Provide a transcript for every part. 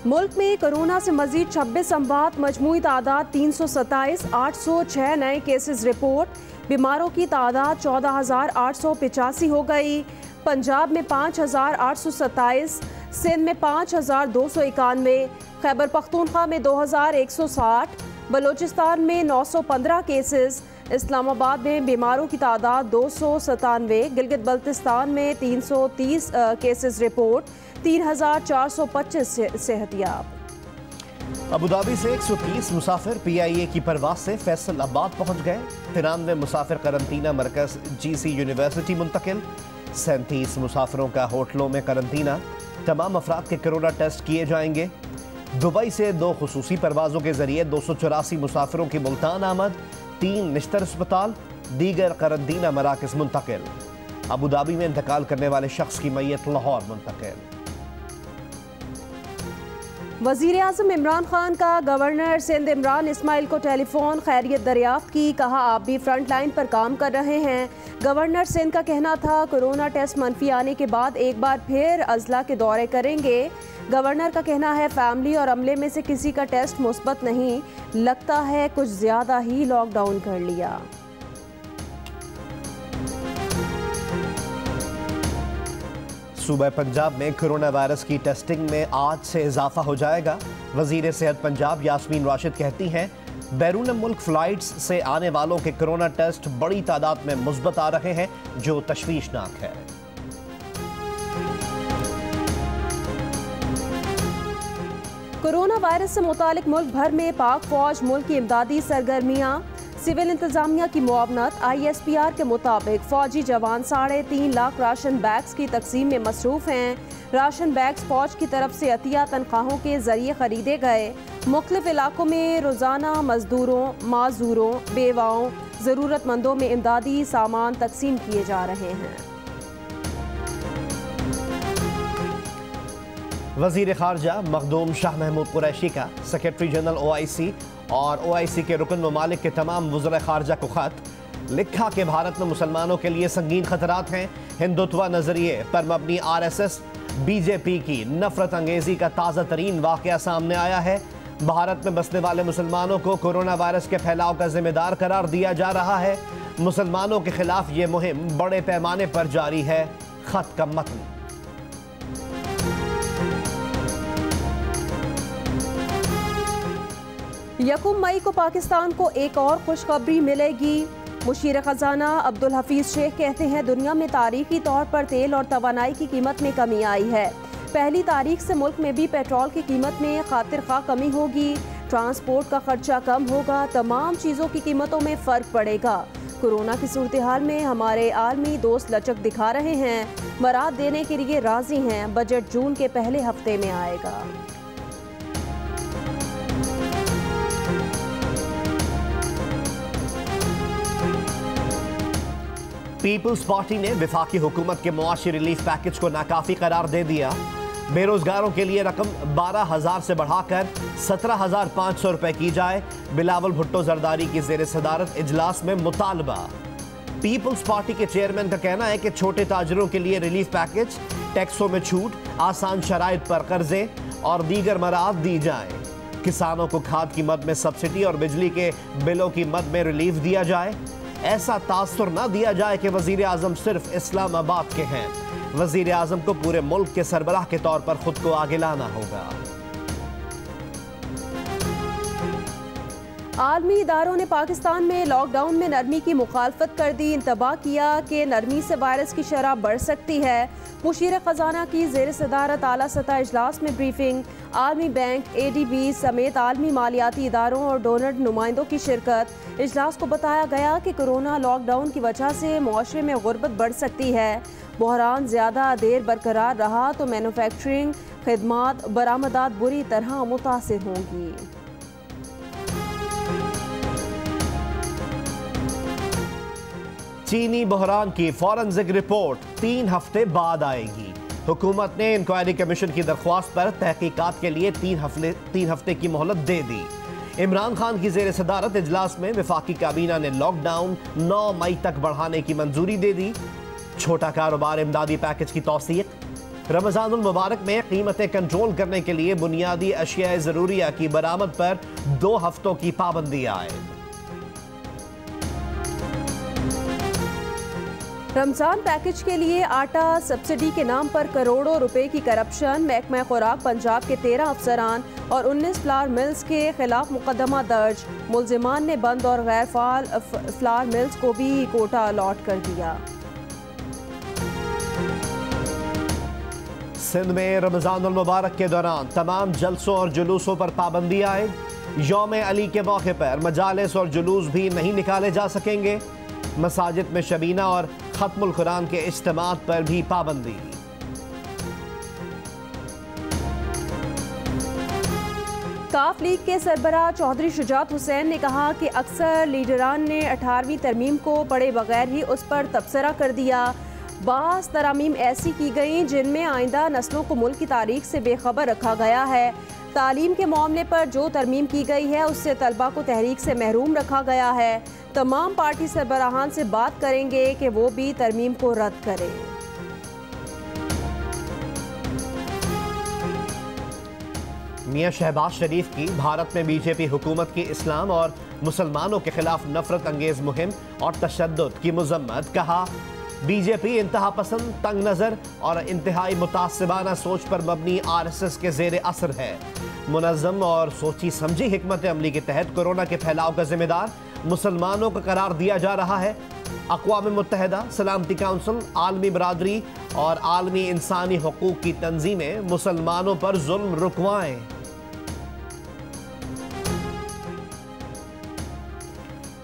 मुल्क में कोरोना से मजीद 26 अमवात, मजमूई तादाद 327, 806 नए केसेस रिपोर्ट। बीमारों की तादाद 14,885 हो गई। पंजाब में 5,827, सिंध में 5,291, खैबर पख्तूनख्वा में 2,160, बलूचिस्तान में 915 केसेस, इस्लामाबाद में बीमारों की तादाद 297, गिलगित बल्तिस्तान में 330 केसेस रिपोर्ट, 3,425 सेहतियाब। अबुधाबी से 130 मुसाफिर PIA की परवाज से फैसलाबाद पहुंच गए। 93 मुसाफिर करंतना मरकज GC यूनिवर्सिटी मुंतकिल। 37 मुसाफिरों का होटलों में करंतना। तमाम अफराद के कोरोना टेस्ट किए जाएंगे। दुबई से 2 खुसूसी परवाजों के जरिए 284 मुसाफिरों की मुल्तान आमद। 3 निश्तर अस्पताल, दीगर करंतना मराकज मुंतकिल। अबुधाबी में इंतकाल करने वाले शख्स की मैयत लाहौर मुंतकिल। वज़ीर आज़म इमरान खान का गवर्नर सिंध इमरान इस्माइल को टेलीफोन, खैरियत दरियाफ्त की। कहा आप भी फ्रंट लाइन पर काम कर रहे हैं। गवर्नर सिंध का कहना था कोरोना टेस्ट मनफी आने के बाद एक बार फिर अजला के दौरे करेंगे। गवर्नर का कहना है फैमिली और अमले में से किसी का टेस्ट मुस्बत नहीं, लगता है कुछ ज़्यादा ही लॉकडाउन कर लिया। सूबा पंजाब में कोरोना वायरस की टेस्टिंग में आज से इजाफा हो जाएगा। वजीर सेहत पंजाब यास्मीन राशिद कहती हैं बैरून मुल्क फ्लाइट्स से आने वालों के कोरोना टेस्ट बड़ी तादाद में मुस्बत आ रहे हैं, जो तशवीशनाक है। कोरोना वायरस से मुतालिक मुल्क भर में पाक फौज मुल्क की इमदादी सरगर्मियाँ, सिविल इंतजामिया की मुआवनत। ISPR के मुताबिक फौजी जवान 3.5 लाख राशन बैग्स की तकसीम में मसरूफ हैं। राशन बैग्स फौज की तरफ से अतिया तनख्वाहों के जरिए खरीदे गए। मुख्तलिफ इलाकों में रोजाना मजदूरों, माजूरों, बेवाओं, ज़रूरतमंदों में इमदादी सामान तकसीम किए जा रहे हैं। वजीर खारजा मखदूम शाह महमूद कुरैशी का सेक्रेटरी जनरल OIC और OIC के रुकन ममालिक के तमाम वज़ीर खारजा को खत लिखा कि भारत में मुसलमानों के लिए संगीन खतरात हैं। हिंदुत्व नजरिए पर मबनी RSS BJP की नफरत अंगेजी का ताज़ा तरीन वाक़या सामने आया है। भारत में बसने वाले मुसलमानों को कोरोना वायरस के फैलाव का जिम्मेदार करार दिया जा रहा है। मुसलमानों के खिलाफ ये मुहिम बड़े पैमाने पर जारी है। खत का मतन। यकम मई को पाकिस्तान को एक और खुशखबरी मिलेगी। मुशीर खजाना अब्दुल हफीज शेख कहते हैं दुनिया में तारीखी तौर पर तेल और तवानाई की कीमत में कमी आई है। 1 तारीख से मुल्क में भी पेट्रोल की कीमत में खातिर खा कमी होगी। ट्रांसपोर्ट का खर्चा कम होगा। तमाम चीज़ों की कीमतों में फ़र्क पड़ेगा। कोरोना की सूरत हाल में हमारे आलमी दोस्त लचक दिखा रहे हैं, मराद देने के लिए राजी हैं। बजट जून के पहले हफ्ते में आएगा। पीपल्स पार्टी ने वफाकी हुकूमत के मुआशी रिलीफ पैकेज को नाकाफी करार दे दिया। बेरोजगारों के लिए रकम 12,000 से बढ़ाकर 17,500 रुपए की जाए। बिलावल भुट्टो जरदारी की जेर सदारत इजलास में मुतालबा। पीपल्स पार्टी के चेयरमैन का कहना है कि छोटे ताजरों के लिए रिलीफ पैकेज, टैक्सों में छूट, आसान शराइत पर कर्जे और दीगर मराहत दी जाए। किसानों को खाद की मद में सब्सिडी और बिजली के बिलों की मद में रिलीफ दिया जाए। ऐसा तासुर न दिया जाए कि वजीर आजम सिर्फ इस्लामाबाद के हैं। वजीर आजम को पूरे मुल्क के सरबराह के तौर पर खुद को आगे लाना होगा। आलमी इदारों ने पाकिस्तान में लॉकडाउन में नरमी की मुखालफत कर दी। इंतबाह किया कि नरमी से वायरस की शरह बढ़ सकती है। मुशीर खजाना की जेर सदारत आला सतह इजलास में ब्रीफिंग। आलमी बैंक, ADB समेत आलमी मालियाती इदारों और डोनर नुमाइंदों की शिरकत। इजलास को बताया गया कि कोरोना लॉकडाउन की वजह से मुआशरे में गुर्बत बढ़ सकती है। बहरान ज़्यादा देर बरकरार रहा तो मैन्युफैक्चरिंग, खिदमात, बरामदात बुरी तरह मुतासिर होंगी। चीनी बहरान की फॉरेंसिक रिपोर्ट 3 हफ्ते बाद आएगी। हुकूमत ने इंक्वायरी कमीशन की दरख्वास्त पर तहकीकात के लिए 3 हफ्ते की मोहलत दे दी। इमरान खान की जेर सदारत इजलास में वफाकी काबीना ने लॉकडाउन 9 मई तक बढ़ाने की मंजूरी दे दी। छोटा कारोबार इमदादी पैकेज की तौसीक, रमजानुल मुबारक में कीमतें कंट्रोल करने के लिए बुनियादी अशिया ज़रूरिया की बरामद पर 2 हफ्तों की पाबंदी आए। रमजान पैकेज के लिए आटा सब्सिडी के नाम पर करोड़ों रुपए की करप्शन। महकमा खुराक पंजाब के 13 अफसरान और 19 फ्लावर मिल्स के खिलाफ मुकदमा दर्ज। मुलजिमान ने बंद और गैर फाल फ्लावर मिल्स को भी कोटा अलॉट कर दिया। सिंध में रमजानुल मुबारक के दौरान तमाम जलसों और जुलूसों पर पाबंदी आए। यौम अली के मौके पर मजालिस और जुलूस भी नहीं निकाले जा सकेंगे। मसाजिद में शबीना और खत्मुल कुरान के इज्तिमात पर भी पाबंदी। काफ लीग के सरबराह चौधरी शुजात हुसैन ने कहा कि अक्सर लीडरान ने 18वीं तरमीम को पढ़े बगैर ही उस पर तबसरा कर दिया। बास तरामीम ऐसी की गई जिनमें आइंदा नस्लों को मुल्क की तारीख से बेखबर रखा गया है। तालीम के मामले पर जो तरमीम की गई है उससे तलबा को तहरीक से महरूम रखा गया है। तमाम पार्टी सरबराहान से बात करेंगे कि वो भी तरमीम को रद्द करें। मियां शहबाज शरीफ की भारत में बीजेपी हुकूमत की इस्लाम और मुसलमानों के खिलाफ नफरत अंगेज मुहिम और तशद्दुद की मजम्मत। कहा, बीजेपी इंतहा पसंद, तंग नज़र और इंतहाई मुतासिबाना सोच पर मबनी RSS के ज़ेर असर है। मुनज़्ज़म और सोची समझी हिकमत अमली के तहत कोरोना के फैलाव का जिम्मेदार मुसलमानों को करार दिया जा रहा है। अक़वाम मुत्तहिदा, सलामती काउंसिल, आलमी बरादरी और आलमी इंसानी हकूक़ की तंजीमें मुसलमानों पर जुल्म रुकवाएं।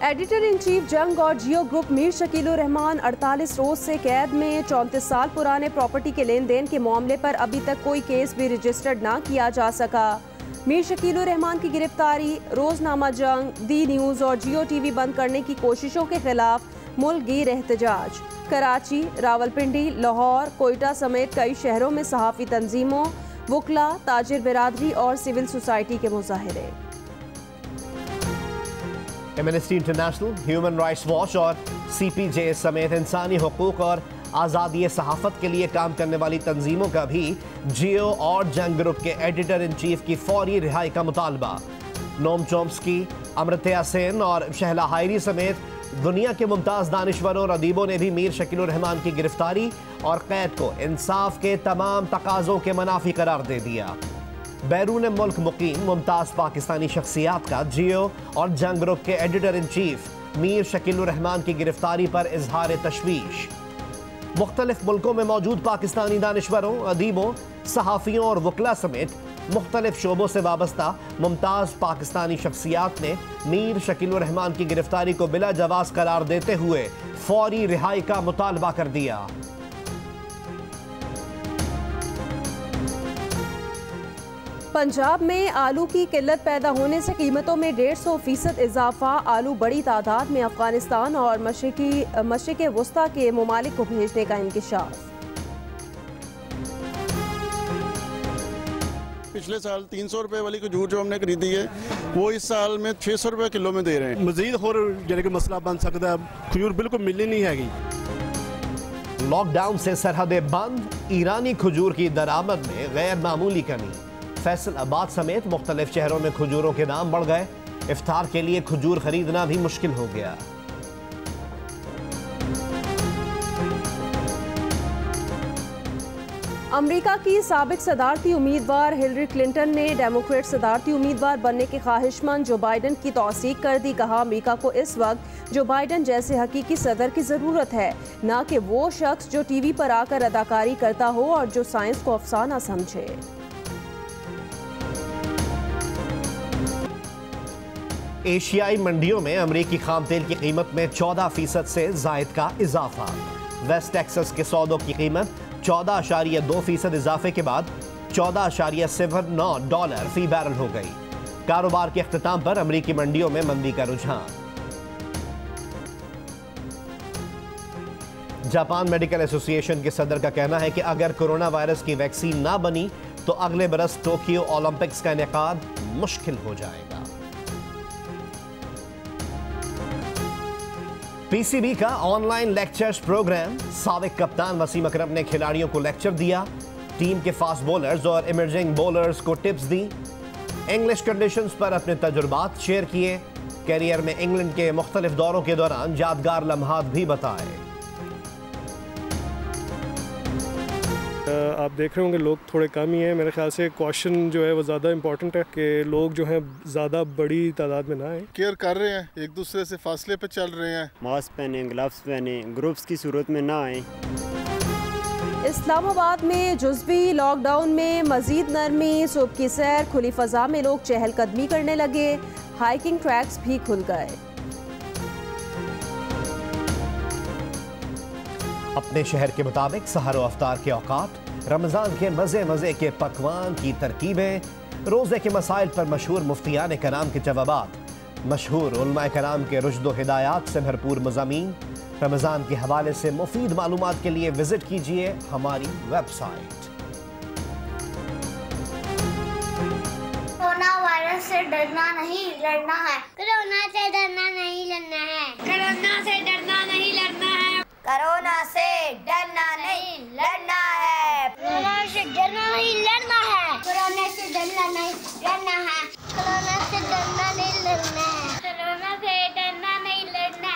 एडिटर इन चीफ जंग और जियो ग्रुप मीर शकीलुर रहमान 48 रोज से कैद में। 34 साल पुराने प्रॉपर्टी के लेन देन के मामले पर अभी तक कोई केस भी रजिस्टर्ड ना किया जा सका। मीर शकीलुर रहमान की गिरफ्तारी, रोजनामा जंग, दी न्यूज़ और जियो टीवी बंद करने की कोशिशों के खिलाफ मुल्क गिर एहतजाज। कराची, रावलपिंडी, लाहौर, कोयटा समेत कई शहरों में सहाफ़ी तंजीमों, वकला, ताजिर बिरादरी और सिविल सोसाइटी के मुजाहिरे। Amnesty International, Human Rights Watch और CPJ समेत इंसानी हकूक़ और आज़ादी सहाफ़त के लिए काम करने वाली तंजीमों का भी जियो और जंग ग्रुप के एडिटर इन चीफ की फौरी रिहाई का मुतालबा। नोम चोम्स्की, अमृत्या सेन और शहला हायरी समेत दुनिया के मुमताज़ दानिश्वरों और अदीबों ने भी मीर शकीलुर रहमान की गिरफ्तारी और कैद को इंसाफ के तमाम तकाज़ों के मनाफी करार दे दिया। बैरून मुल्क मुकीम मुमताज़ पाकिस्तानी शख्सियात का जियो और जंग ग्रुप के editor in chief Mir Shakilur Rahman की गिरफ्तारी पर इजहार तशवीश। मुख्तलिफ मुल्कों में मौजूद पाकिस्तानी दानिश्वरों, अदीबों, सहाफ़ियों और वकला समेत मुख्तलिफ शोबों से वाबस्ता मुमताज़ पाकिस्तानी शख्सियात ने मीर शकीलुर रहमान की गिरफ्तारी को बिला जवाज़ करार देते हुए फौरी रिहाई का मुतालबा कर दिया। पंजाब में आलू की किल्लत पैदा होने से कीमतों में 150% इजाफा। आलू बड़ी तादाद में अफगानिस्तान और मशरिक़ वस्ता के ममालिक को भेजने का इंकशाफ। पिछले साल 300 रुपए वाली खजूर जो हमने खरीदी है वो इस साल में 600 रुपए किलो में दे रहे हैं। मजीद होर यानी कि मसला बन सकता है, खजूर बिल्कुल मिलनी नहीं हैगी। लॉकडाउन से सरहदें बंद, ईरानी खजूर की दरामद में गैर मामूली कमी। फैसलाबाद समेत मुख्तलिफ शहरों में खजूरों के दाम बढ़ गए। इफ्तार के लिए खजूर खरीदना भी मुश्किल हो गया। अमेरिका की साबिक सदारती उम्मीदवार हिलरी क्लिंटन ने डेमोक्रेट सदारती उम्मीदवार बनने के ख्वाहिशमंद जो बाइडन की तौसीक कर दी। कहा, अमेरिका को इस वक्त जो बाइडन जैसे हकीकी सदर की ज़रूरत है, ना कि वो शख्स जो टीवी पर आकर अदाकारी करता हो और जो साइंस को अफसाना समझे। एशियाई मंडियों में अमरीकी खाम तेल की कीमत में 14% से जायद का इजाफा। वेस्ट टेक्सास के सौदों की कीमत 14.2% इजाफे के बाद $14.79 फी बैरल हो गई। कारोबार के अख्तिताम पर अमरीकी मंडियों में मंदी का रुझान। जापान मेडिकल एसोसिएशन के सदर का कहना है कि अगर कोरोना वायरस की वैक्सीन ना बनी तो अगले बरस टोक्यो ओलंपिक्स का इनेकाद मुश्किल हो जाएगा। पीसीबी का ऑनलाइन लेक्चर्स प्रोग्राम, साबिक कप्तान वसीम अकरम ने खिलाड़ियों को लेक्चर दिया। टीम के फास्ट बॉलर्स और इमर्जिंग बॉलर्स को टिप्स दी। इंग्लिश कंडीशंस पर अपने तजुर्बात शेयर किए। कैरियर में इंग्लैंड के मुख्तलिफ दौरों के दौरान यादगार लम्हात भी बताए। आप देख रहे होंगे लोग थोड़े कम ही हैं। मेरे ख्याल से कॉशन जो है वो ज़्यादा इंपॉर्टेंट है कि लोग जो हैं ज़्यादा बड़ी तादाद में ना आए। केयर कर रहे हैं, एक दूसरे से फासले पे चल रहे हैं। मास्क पहने, ग्लव्स पहने, ग्रुप्स की सूरत में ना आए। इस्लामाबाद में जुज़वी लॉकडाउन में मजीद नरमी। सुबह की सैर, खुली फजा में लोग चहलकदमी करने लगे। हाइकिंग ट्रैक्स भी खुल गए। अपने शहर के मुताबिक सहर व अफ्तार के औकात, रमज़ान के मज़े मज़े के पकवान की तरकीबें, रोज़े के मसाइल पर मशहूर मुफ्तियान कराम के जवाबात, मशहूर उलमाए कराम के रुश्द हिदायत से भरपूर मज़ामीन। रमज़ान के हवाले से मुफीद मालूमात के लिए विजिट कीजिए हमारी वेबसाइट। कोरोना वायरस से डरना नहीं लड़ना है। कोरोना से डरना नहीं लड़ना है। कोरोना से डरना नहीं लड़ना है। कोरोना से डरना नहीं लड़ना है। कोरोना से डरना नहीं लड़ना है। कोरोना से डरना नहीं लड़ना है। कोरोना से डरना नहीं लड़ना है। कोरोना से डरना नहीं लड़ना।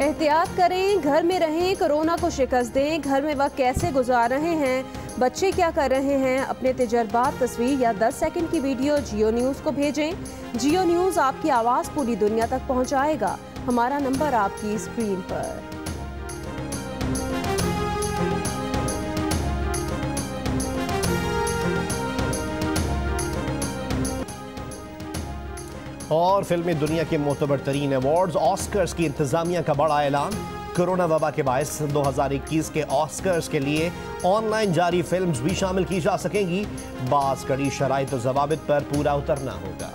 एहतियात करें, घर में रहें, कोरोना को शिकस्त दें। घर में वक्त कैसे गुजार रहे हैं, बच्चे क्या कर रहे हैं, अपने तजर्बात, तस्वीर या 10 सेकंड की वीडियो जियो न्यूज़ को भेजें। जियो न्यूज़ आपकी आवाज़ पूरी दुनिया तक पहुंचाएगा। हमारा नंबर आपकी स्क्रीन पर। और फिल्मी दुनिया के मोतबर तरीन अवार्ड्स ऑस्कर्स की इंतजामिया का बड़ा ऐलान। कोरोना वबा के बायस 2021 के ऑस्कर्स के लिए ऑनलाइन जारी फिल्म्स भी शामिल की जा सकेंगी। बास कड़ी शराइत और ज़वाबित पर पूरा उतरना होगा।